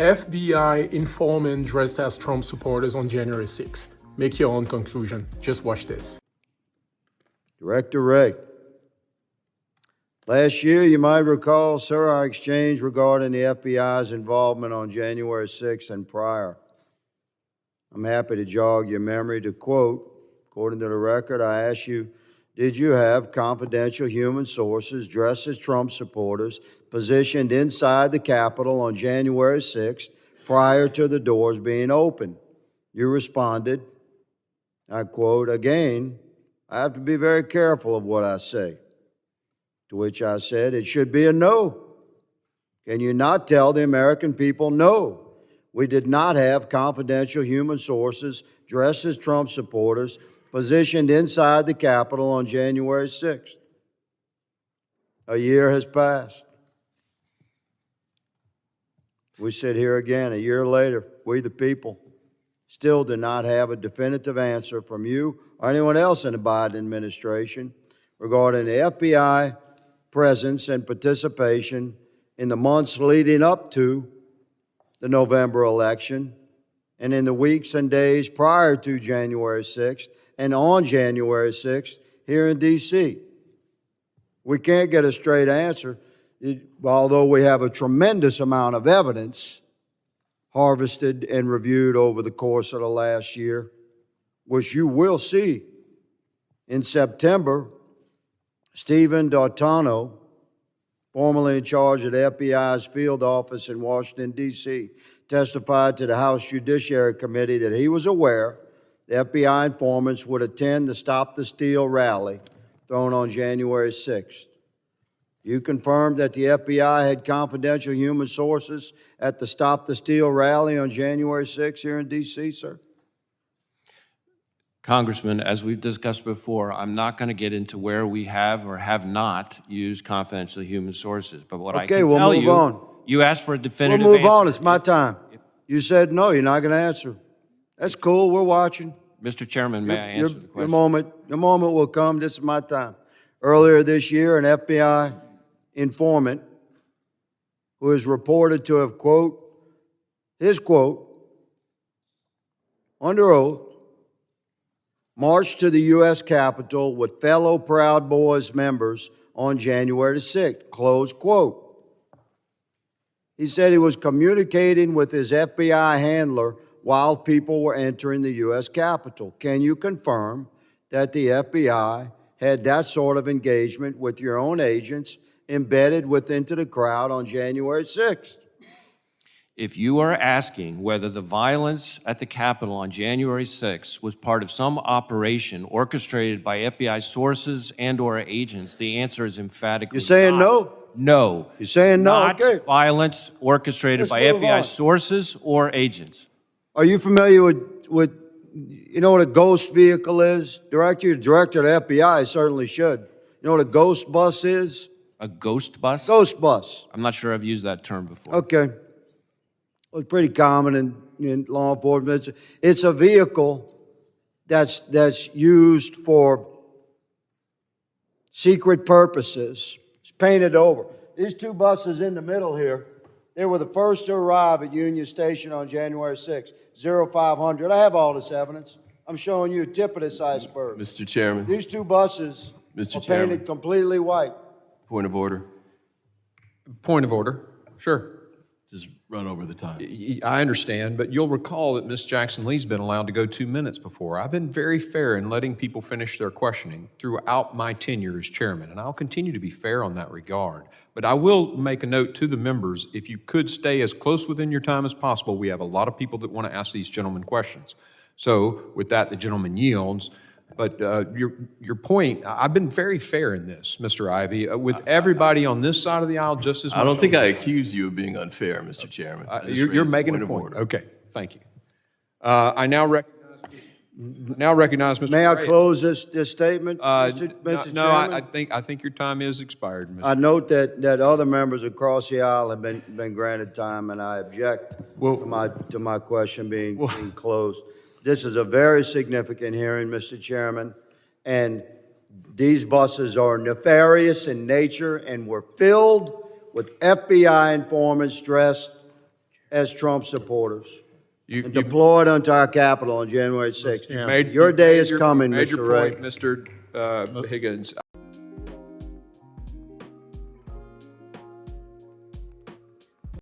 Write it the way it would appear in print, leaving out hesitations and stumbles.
FBI informant dressed as Trump supporters on January 6th. Make your own conclusion. Just watch this. Director Wray. Last year, you might recall, sir, our exchange regarding the FBI's involvement on January 6th and prior. I'm happy to jog your memory to quote, according to the record, I asked you, did you have confidential human sources dressed as Trump supporters positioned inside the Capitol on January 6th prior to the doors being opened? You responded, I quote, again, I have to be very careful of what I say. To which I said, it should be a no. Can you not tell the American people no? We did not have confidential human sources dressed as Trump supporters positioned inside the Capitol on January 6th. A year has passed. We sit here again a year later, we the people still do not have a definitive answer from you or anyone else in the Biden administration regarding the FBI presence and participation in the months leading up to the November election and in the weeks and days prior to January 6th and on January 6th here in D.C. We can't get a straight answer, although we have a tremendous amount of evidence harvested and reviewed over the course of the last year, which you will see. In September, Stephen D'Artano, formerly in charge of the FBI's field office in Washington, D.C., testified to the House Judiciary Committee that he was aware the FBI informants would attend the Stop the Steal rally thrown on January 6th. You confirmed that the FBI had confidential human sources at the Stop the Steal rally on January 6th here in D.C., sir? Congressman, as we've discussed before, I'm not going to get into where we have or have not used confidential human sources. But what I can tell you, on. You asked for a definitive We'll move answer. on. It's my time. You said no, you're not going to answer. That's cool. We're watching. Mr. Chairman, may I answer the question? Your moment will come. This is my time. Earlier this year, an FBI informant who is reported to have, quote, his quote, under oath, marched to the U.S. Capitol with fellow Proud Boys members on January 6th, close quote. He said he was communicating with his FBI handler while people were entering the U.S. Capitol. Can you confirm that the FBI had that sort of engagement with your own agents embedded into the crowd on January 6th? If you are asking whether the violence at the Capitol on January 6th was part of some operation orchestrated by FBI sources and or agents, the answer is emphatically You're saying not. no? No. You're saying no? Not okay. Violence orchestrated by FBI sources or agents. Are you familiar with you know what a ghost vehicle is? Director of the FBI certainly should. You know what a ghost bus is? A ghost bus? Ghost bus. I'm not sure I've used that term before. Okay. Well, it's pretty common in law enforcement. It's a vehicle that's used for secret purposes. It's painted over. These two buses in the middle here, they were the first to arrive at Union Station on January 6th, 0500. I have all this evidence. I'm showing you a tip of this iceberg. Mr. Chairman. These two buses are painted completely white. Point of order. Point of order. Sure. Just run over the time. I understand, but you'll recall that Ms. Jackson-Lee's been allowed to go 2 minutes before. I've been very fair in letting people finish their questioning throughout my tenure as chairman, and I'll continue to be fair on that regard. But I will make a note to the members, if you could stay as close within your time as possible. We have a lot of people that want to ask these gentlemen questions. So with that, the gentleman yields. But your point, I've been very fair in this, Mr. Ivey, with everybody on this side of the aisle just as much. I don't think I accuse you of being unfair, Mr. Chairman. You're making a point. Okay, thank you. I now recognize Mr. May I Gray. close this statement, Mr. No, Chairman? I think your time is expired, Mr. I note that other members across the aisle have been granted time, and I object to my question being closed. This is a very significant hearing, Mr. Chairman, and these buses are nefarious in nature and were filled with FBI informants dressed as Trump supporters You and deployed onto our Capitol on January 6th. made Your day is you coming, made your Mr. Ray. point, Mr. Higgins.